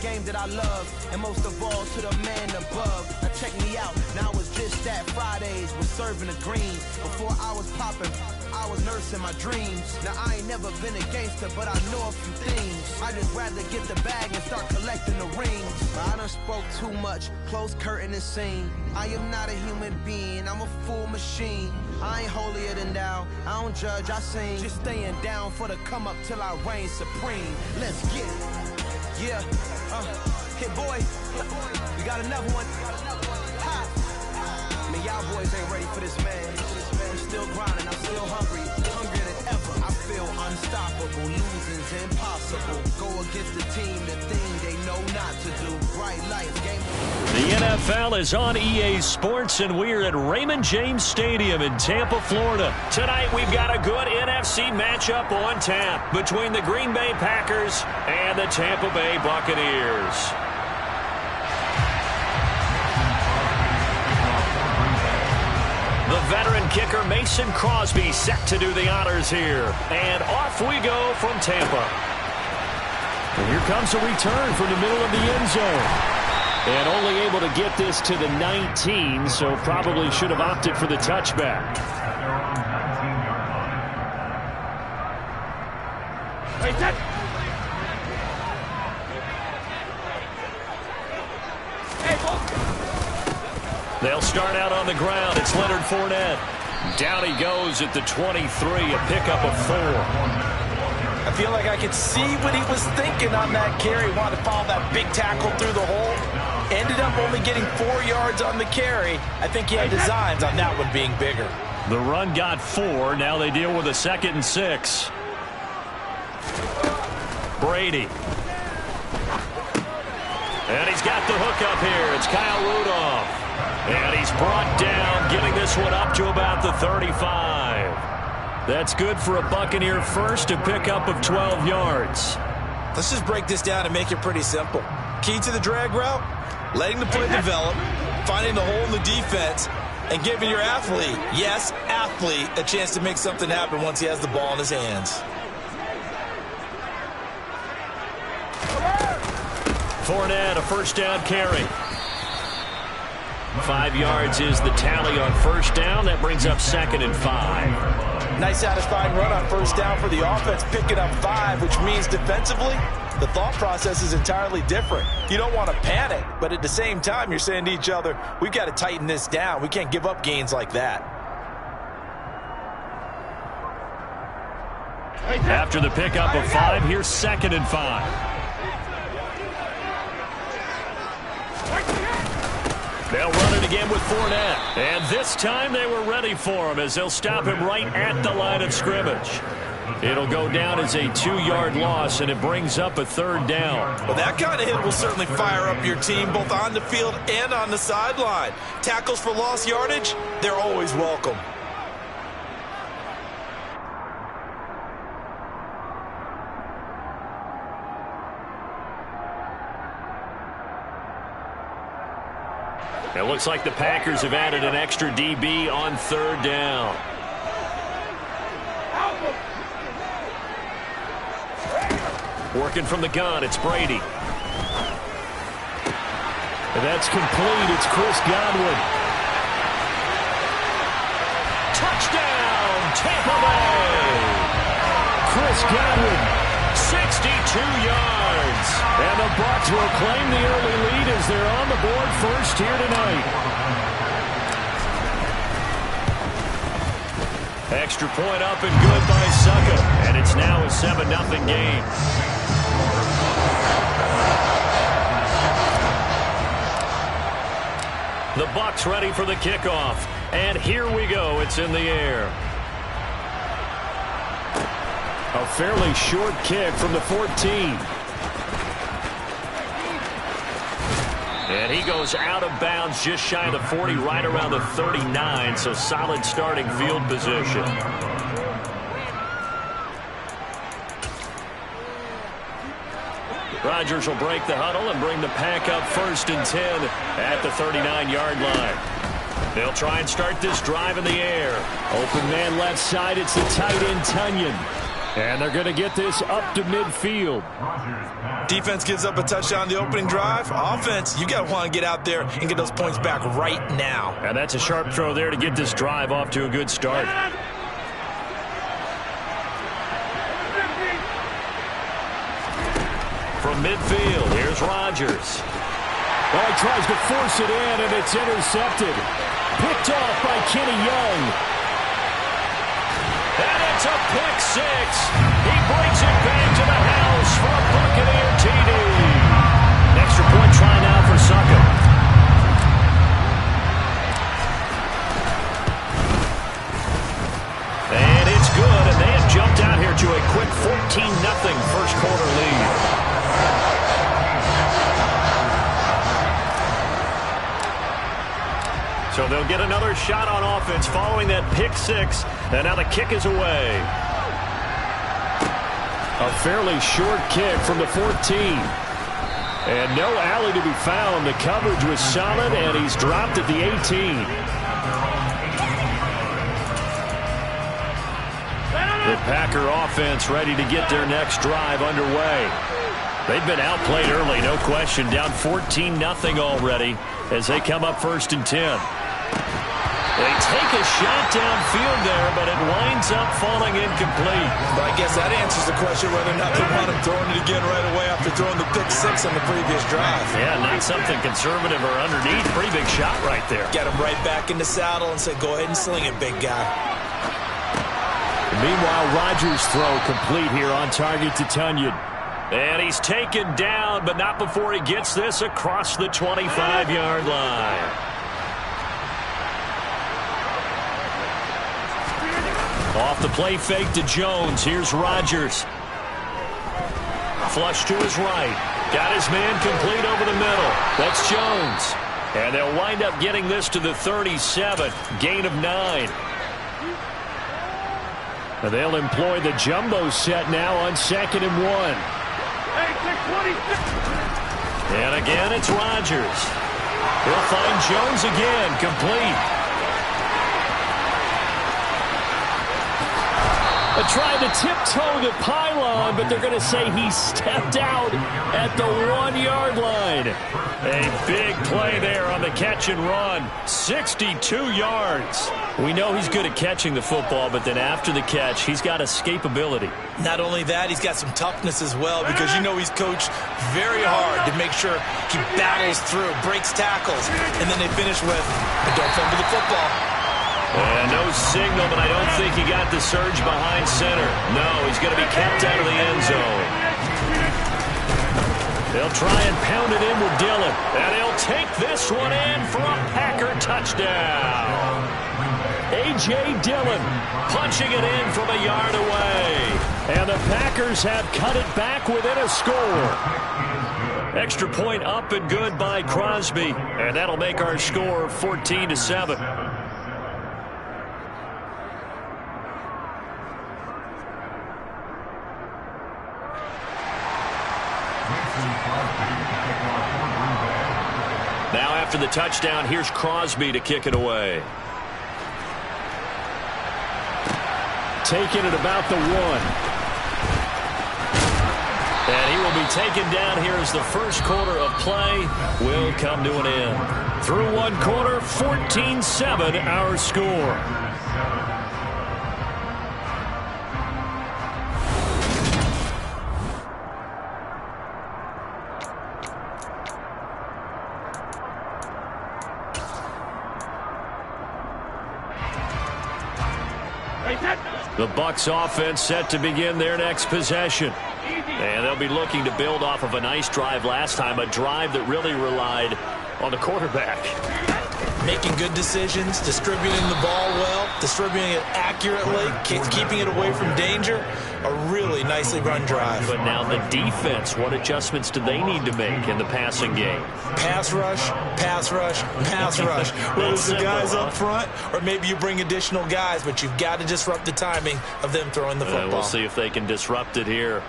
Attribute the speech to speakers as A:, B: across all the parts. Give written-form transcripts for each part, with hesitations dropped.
A: Game that I love, and most of all to the man above. Now check me out, now it's just that Fridays was serving the green. Before I was popping, I was nursing my dreams. Now I ain't never been a gangster, but I know a few things. I just rather get the bag and start collecting the rings. But I done spoke too much, close curtain and scene. I am not a human being, I'm a full machine. I ain't holier than thou, I don't judge, I sing. Just staying down for the come up till I reign supreme. Let's get it. Yeah, hit boy, we got another one. Ha. Man, y'all boys ain't ready for this, man. I'm still grinding, I'm still hungry, hungrier than ever. I feel unstoppable, losing's impossible. Go against the team, the thing they know not to do. Bright lights, game.
B: The NFL is on EA Sports, and we're at Raymond James Stadium in Tampa, Florida. Tonight, we've got a good NFC matchup on tap between the Green Bay Packers and the Tampa Bay Buccaneers. The veteran kicker Mason Crosby set to do the honors here. And off we go from Tampa. And here comes a return from the middle of the end zone. And only able to get this to the 19, so probably should have opted for the touchback. They'll start out on the ground. It's Leonard Fournette. Down he goes at the 23, a pickup of 4.
C: I feel like I could see what he was thinking on that carry. Wanted to follow that big tackle through the hole. Ended up only getting 4 yards on the carry. I think he had designs on that one being bigger.
B: The run got 4. Now they deal with a 2nd and 6. Brady. And he's got the hook up here. It's Kyle Rudolph. And he's brought down, getting this one up to about the 35. That's good for a Buccaneer first, a pickup of 12 yards.
C: Let's just break this down and make it pretty simple. Key to the drag route, letting the play develop, finding the hole in the defense, and giving your athlete, yes, athlete, a chance to make something happen once he has the ball in his hands.
B: Fournette, a first down carry. 5 yards is the tally on first down. That brings up 2nd and 5.
C: Nice satisfying run on first down for the offense, picking up 5, which means defensively, the thought process is entirely different. You don't want to panic, but at the same time, you're saying to each other, we've got to tighten this down. We can't give up gains like that.
B: After the pickup of 5, here's 2nd and 5. They'll run it again with Fournette. And this time they were ready for him as they'll stop him right at the line of scrimmage. It'll go down as a 2-yard loss, and it brings up a 3rd down.
C: Well, that kind of hit will certainly fire up your team both on the field and on the sideline. Tackles for lost yardage, they're always welcome.
B: It looks like the Packers have added an extra DB on 3rd down. Working from the gun, it's Brady. And that's complete. It's Chris Godwin. Touchdown, Tampa Bay! Chris Godwin, 62 yards. And the Bucs will claim the early lead as they're on the board first here tonight. Extra point up and good by Succa. And it's now a 7-0 game. The Bucs ready for the kickoff. And here we go. It's in the air. A fairly short kick from the 14. And he goes out of bounds just shy of the 40, right around the 39, so solid starting field position. Rodgers will break the huddle and bring the pack up 1st and 10 at the 39-yard line. They'll try and start this drive in the air. Open man left side, it's the tight end Tunyon. And they're going to get this up to midfield.
C: Defense gives up a touchdown on the opening drive. Offense, you got to want to get out there and get those points back right now.
B: And that's a sharp throw there to get this drive off to a good start. From midfield, here's Rodgers. Well, he tries to force it in, and it's intercepted. Picked off by Kenny Young. And it's a pick six. He brings it back to the house for a Buccaneer TD. Extra point try now for Suckup. And it's good, and they have jumped out here to a quick 14-0 first quarter lead. So they'll get another shot on offense following that pick six. And now the kick is away. A fairly short kick from the 14. And no alley to be found. The coverage was solid, and he's dropped at the 18. The Packer offense ready to get their next drive underway. They've been outplayed early, no question. Down 14-0 already as they come up 1st and 10. They take a shot downfield there, but it winds up falling incomplete.
C: But I guess that answers the question whether or not they want him throwing it again right away after throwing the pick six on the previous drive.
B: Yeah, not something conservative or underneath. Pretty big shot right there.
C: Get him right back in the saddle and say, go ahead and sling it, big guy.
B: Meanwhile, Rodgers' throw complete here on target to Tunyon. And he's taken down, but not before he gets this across the 25-yard line. Off the play fake to Jones. Here's Rodgers. Flush to his right. Got his man complete over the middle. That's Jones. And they'll wind up getting this to the 37. Gain of 9. And they'll employ the jumbo set now on 2nd and 1. And again, it's Rodgers. He'll find Jones again, complete. Trying to tiptoe the pylon, but they're going to say he stepped out at the 1-yard line. A big play there on the catch and run. 62 yards. We know he's good at catching the football, but then after the catch, he's got escapability.
C: Not only that, he's got some toughness as well, because you know he's coached very hard to make sure he battles through, breaks tackles, and then they finish with, don't fumble the football.
B: And no signal, but I don't think he got the surge behind center. No, he's going to be kept out of the end zone. They'll try and pound it in with Dillon. And he'll take this one in for a Packer touchdown. A.J. Dillon punching it in from a yard away. And the Packers have cut it back within a score. Extra point up and good by Crosby. And that'll make our score 14-7. Now after the touchdown, here's Crosby to kick it away. Taking it about the 1. And he will be taken down here as the first quarter of play will come to an end. Through one quarter, 14-7 our score. The Bucs offense set to begin their next possession. And they'll be looking to build off of a nice drive last time, a drive that really relied on the quarterback.
C: Making good decisions, distributing the ball well, distributing it accurately, keeping it away from danger. A really nicely run drive.
B: But now the defense, what adjustments do they need to make in the passing game?
C: Pass rush, pass rush, pass rush. Whether it's the guys up front or maybe you bring additional guys, but you've got to disrupt the timing of them throwing the football.
B: We'll see if they can disrupt it here.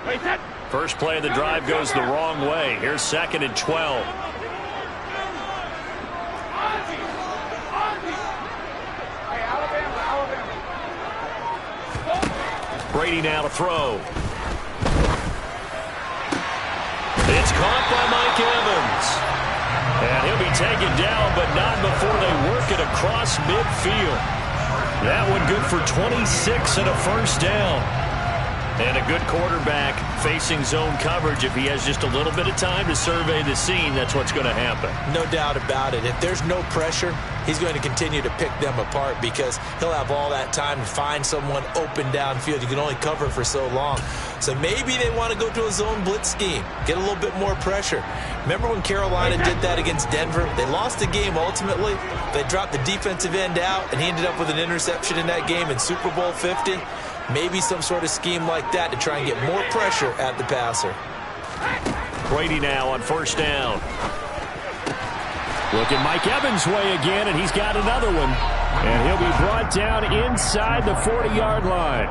B: First play of the drive goes the wrong way. Here's 2nd and 12. Brady now to throw. It's caught by Mike Evans. And he'll be taken down, but not before they work it across midfield. That one good for 26 and a first down. And a good quarterback facing zone coverage. If he has just a little bit of time to survey the scene, that's what's going to happen.
C: No doubt about it. If there's no pressure, he's going to continue to pick them apart because he'll have all that time to find someone open downfield. You can only cover for so long. So maybe they want to go to a zone blitz scheme, get a little bit more pressure. Remember when Carolina did that against Denver? They lost the game ultimately. They dropped the defensive end out, and he ended up with an interception in that game in Super Bowl 50. Maybe some sort of scheme like that to try and get more pressure at the passer.
B: Brady now on first down. Looking Mike Evans' way again, and he's got another one. And he'll be brought down inside the 40-yard line.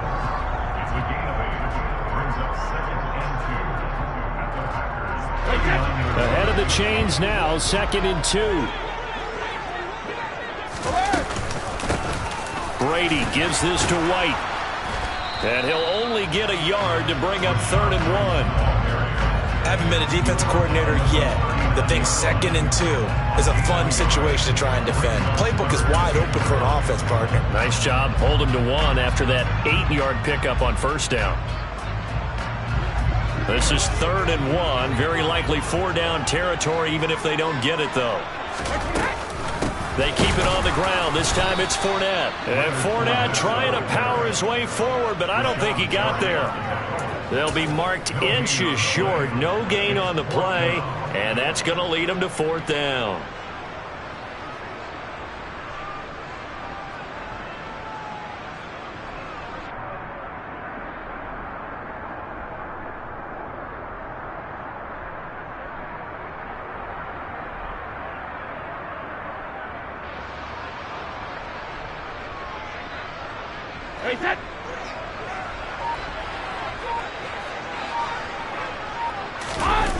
B: Ahead of the chains now, 2nd and 2. Brady gives this to White. And he'll only get a yard to bring up 3rd and 1.
C: Haven't been a defensive coordinator yet that thinks 2nd and 2 is a fun situation to try and defend. Playbook is wide open for an offense partner.
B: Nice job. Hold him to 1 after that 8-yard pickup on first down. This is 3rd and 1. Very likely 4-down territory, even if they don't get it, though. They keep it on the ground. This time it's Fournette. And Fournette trying to power his way forward, but I don't think he got there. They'll be marked inches short. No gain on the play, and that's going to lead them to 4th down.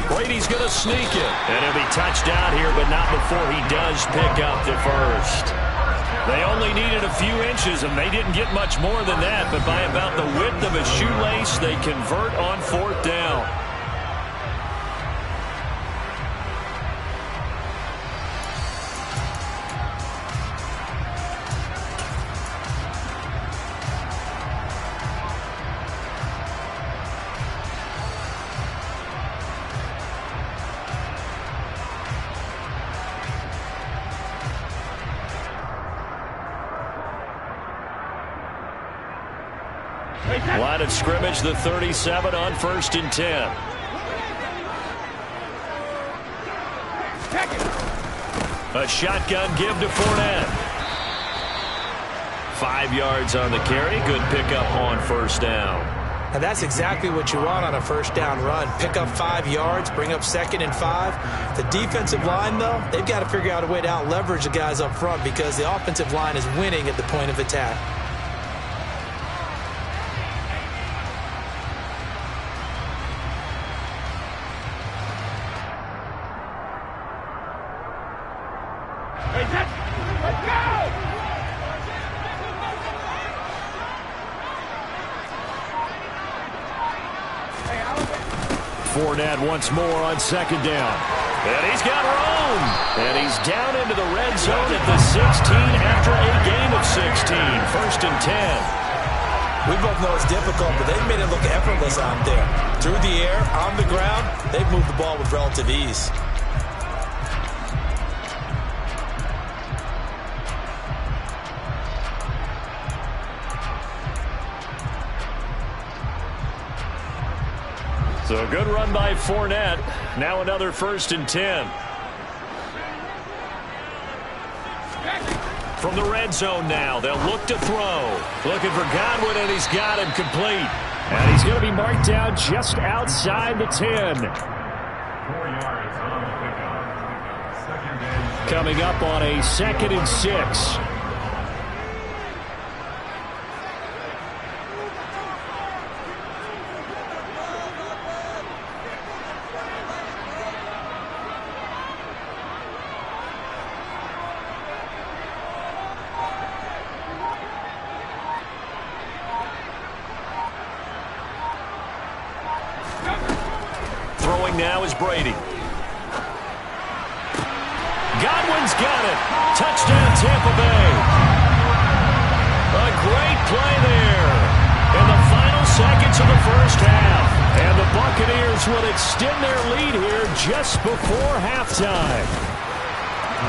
B: Brady's going to sneak it. And he'll be touched down here, but not before he does pick up the first. They only needed a few inches, and they didn't get much more than that. But by about the width of a shoelace, they convert on 4th down. Line of scrimmage, the 37 on 1st and 10. A shotgun give to Fournette. 5 yards on the carry. Good pickup on first down.
C: And that's exactly what you want on a first down run. Pick up 5 yards, bring up 2nd and 5. The defensive line, though, they've got to figure out a way to out-leverage the guys up front because the offensive line is winning at the point of attack.
B: Fournette once more on 2nd down. And he's got room. And he's down into the red zone at the 16 after a gain of 16. 1st and 10.
C: We both know it's difficult, but they've made it look effortless out there. Through the air, on the ground, they've moved the ball with relative ease.
B: So a good run by Fournette. Now another 1st and 10. From the red zone now, they'll look to throw. Looking for Godwin, and he's got him complete. And he's going to be marked down just outside the 10. 4 yards on the pickup. Coming up on a 2nd and 6. Brady. Godwin's got it. Touchdown, Tampa Bay. A great play there. In the final seconds of the first half. And the Buccaneers will extend their lead here just before halftime.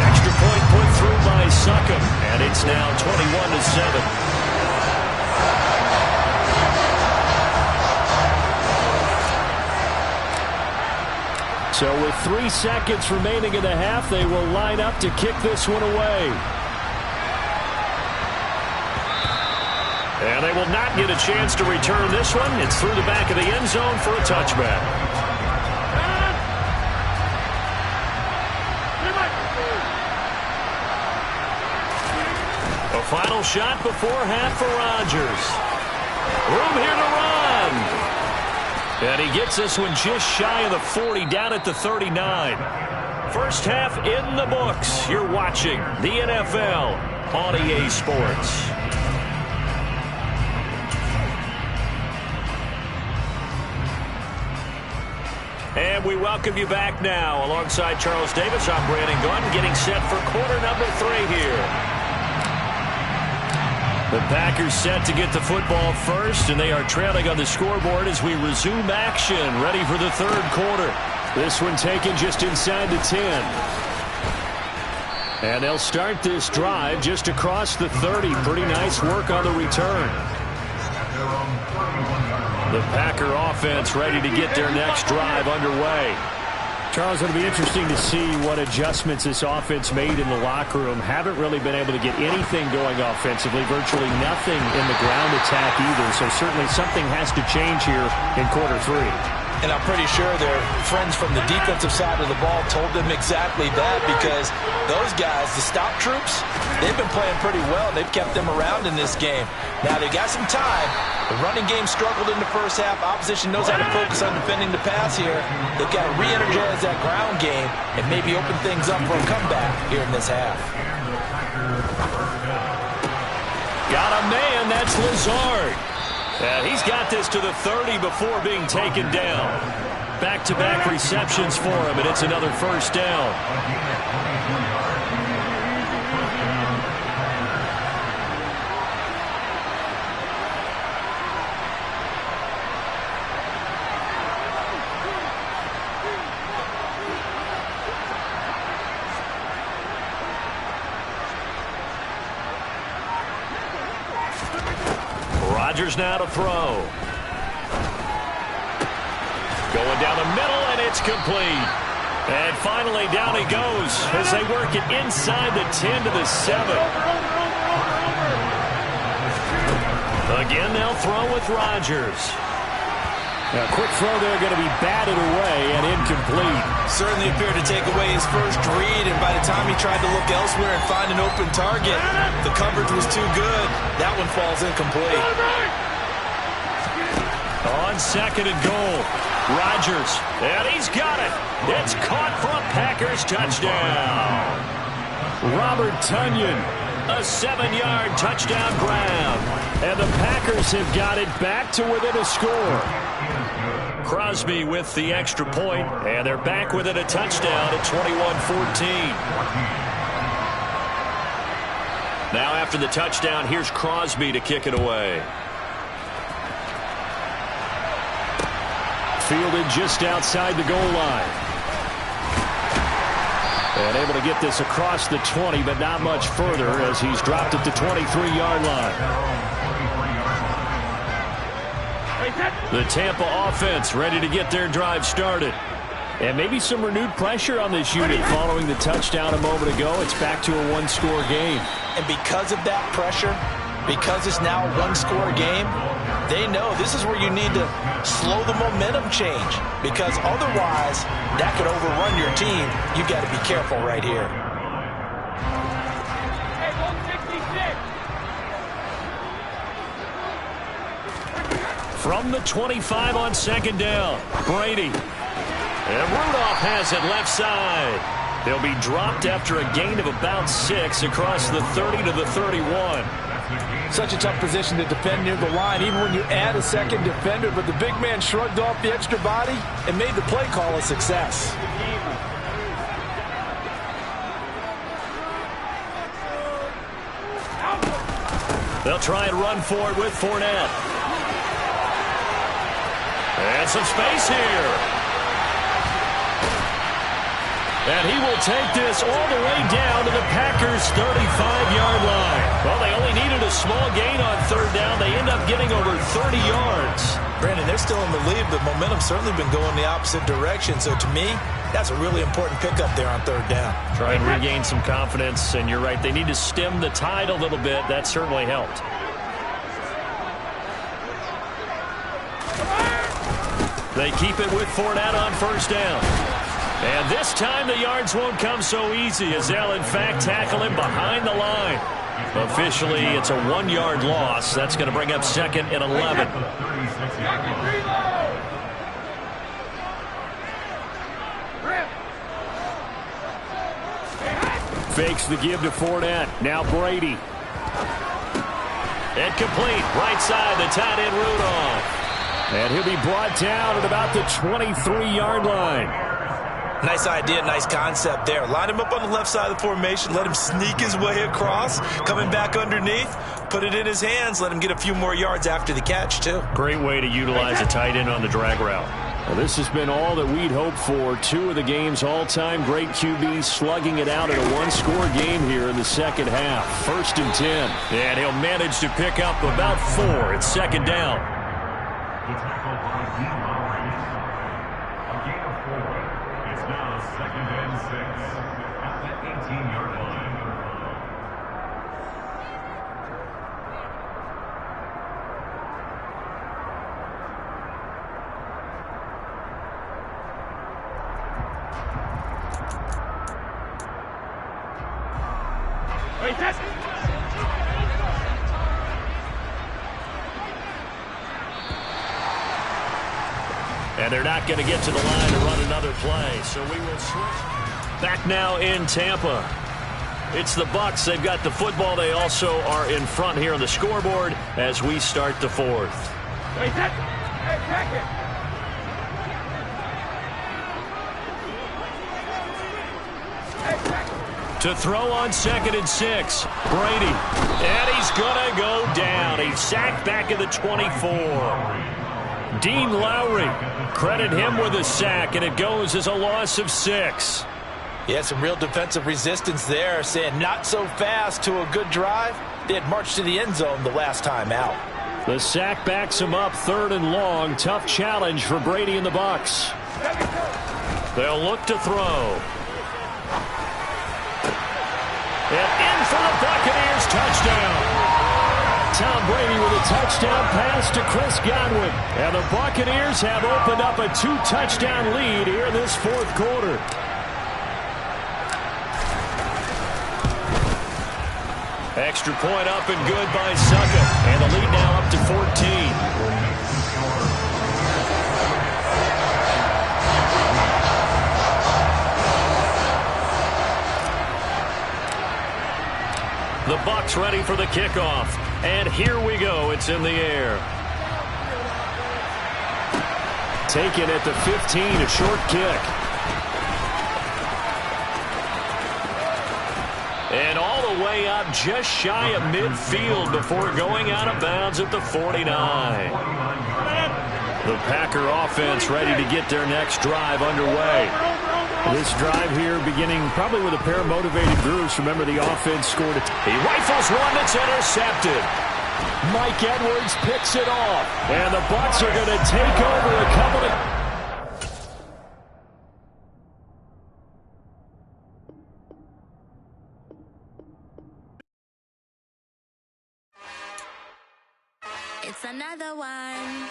B: Extra point put through by Succop. And it's now 21-7. So with 3 seconds remaining in the half, they will line up to kick this one away. And they will not get a chance to return this one. It's through the back of the end zone for a touchback. A final shot before half for Rodgers. Room here to run. And he gets this one just shy of the 40, down at the 39. First half in the books. You're watching the NFL on EA Sports. And we welcome you back now. Alongside Charles Davis, I'm Brandon Gunn, getting set for quarter number 3 here. The Packers set to get the football first, and they are trailing on the scoreboard as we resume action, ready for the third quarter. This one taken just inside the 10. And they'll start this drive just across the 30. Pretty nice work on the return. The Packer offense ready to get their next drive underway. Charles, it'll be interesting to see what adjustments this offense made in the locker room. Haven't really been able to get anything going offensively, virtually nothing in the ground attack either. So certainly something has to change here in quarter 3.
C: And I'm pretty sure their friends from the defensive side of the ball told them exactly that, because those guys, the stop troops, they've been playing pretty well. They've kept them around in this game. Now, they've got some time. The running game struggled in the first half. Opposition knows how to focus on defending the pass here. They've got to re-energize that ground game and maybe open things up for a comeback here in this half.
B: Got a man, that's Lazard. He's got this to the 30 before being taken down. Back-to-back receptions for him, and it's another first down. Rodgers now to throw. Going down the middle, and it's complete. And finally, down he goes as they work it inside the 10 to the 7. Again, they'll throw with Rodgers. A quick throw there, going to be batted away and incomplete.
C: Certainly appeared to take away his first read, and by the time he tried to look elsewhere and find an open target, the coverage was too good. That one falls incomplete.
B: On second and goal, Rodgers, and he's got it. It's caught for a Packers touchdown. Robert Tonyan, a 7-yard touchdown grab. And the Packers have got it back to within a score. Crosby with the extra point, and they're back within a touchdown at 21-14. Now after the touchdown, here's Crosby to kick it away. Fielded just outside the goal line. And able to get this across the 20, but not much further as he's dropped at the 23-yard line. The Tampa offense ready to get their drive started. And maybe some renewed pressure on this unit following the touchdown a moment ago. It's back to a one-score game.
C: And because of that pressure, because it's now a one-score game, they know this is where you need to slow the momentum change, because otherwise that could overrun your team. You've got to be careful right here.
B: From the 25 on second down, Brady. And Rudolph has it left side. They'll be dropped after a gain of about 6 across the 30 to the 31.
C: Such a tough position to defend near the line, even when you add a second defender. But the big man shrugged off the extra body and made the play call a success.
B: They'll try and run for it with Fournette. And some space here. And he will take this all the way down to the Packers' 35-yard line. Well, they only needed a small gain on third down. They end up getting over 30 yards.
C: Brandon, they're still in the lead, but momentum's certainly been going the opposite direction. So to me, that's a really important pickup there on third down.
B: Try and regain some confidence, and you're right. They need to stem the tide a little bit. That certainly helped. They keep it with Fournette on first down. And this time the yards won't come so easy as they'll, in fact, tackle him behind the line. Officially, it's a 1-yard loss. That's going to bring up second and 11. Fakes the give to Fournette. Now Brady. Incomplete. Right side, the tight end Rudolph. And he'll be brought down at about the 23-yard line.
C: Nice idea, nice concept there. Line him up on the left side of the formation. Let him sneak his way across. Coming back underneath. Put it in his hands. Let him get a few more yards after the catch, too.
B: Great way to utilize a tight end on the drag route. Well, this has been all that we'd hoped for. 2 of the game's all-time great QBs slugging it out in a one-score game here in the second half. 1st and 10. And he'll manage to pick up about 4 at second down.
D: The tackle by D. Lowry. A gain of 4. It's now 2nd and 6 at the 18-yard line. Wait, that's it.
B: And they're not going to get to the line to run another play, so we will switch. Back now in Tampa. It's the Bucs. They've got the football. They also are in front here on the scoreboard as we start the 4th.
D: Wait, that's it. Hey, check it.
B: To throw on 2nd and 6. Brady. And he's going to go down. He's sacked back at the 24. Dean Lowry, credit him with a sack, and it goes as a loss of 6.
C: Yeah, some real defensive resistance there, saying not so fast to a good drive. They had marched to the end zone the last time out.
B: The sack backs him up 3rd and long. Tough challenge for Brady and the Bucs. They'll look to throw. And in for the Buccaneers, touchdown. Tom Brady with a touchdown pass to Chris Godwin. And the Buccaneers have opened up a 2-touchdown lead here in this 4th quarter. Extra point up and good by Succa. And the lead now up to 14. The Bucs ready for the kickoff. And here we go. It's in the air. Taken at the 15, a short kick. And all the way up just shy of midfield before going out of bounds at the 49. The Packer offense ready to get their next drive underway. This drive here beginning probably with a pair of motivated groups. Remember, the offense scored it. He rifles one that's intercepted. Mike Edwards picks it off. And the Bucs are going to take over a couple of...
E: It's another one.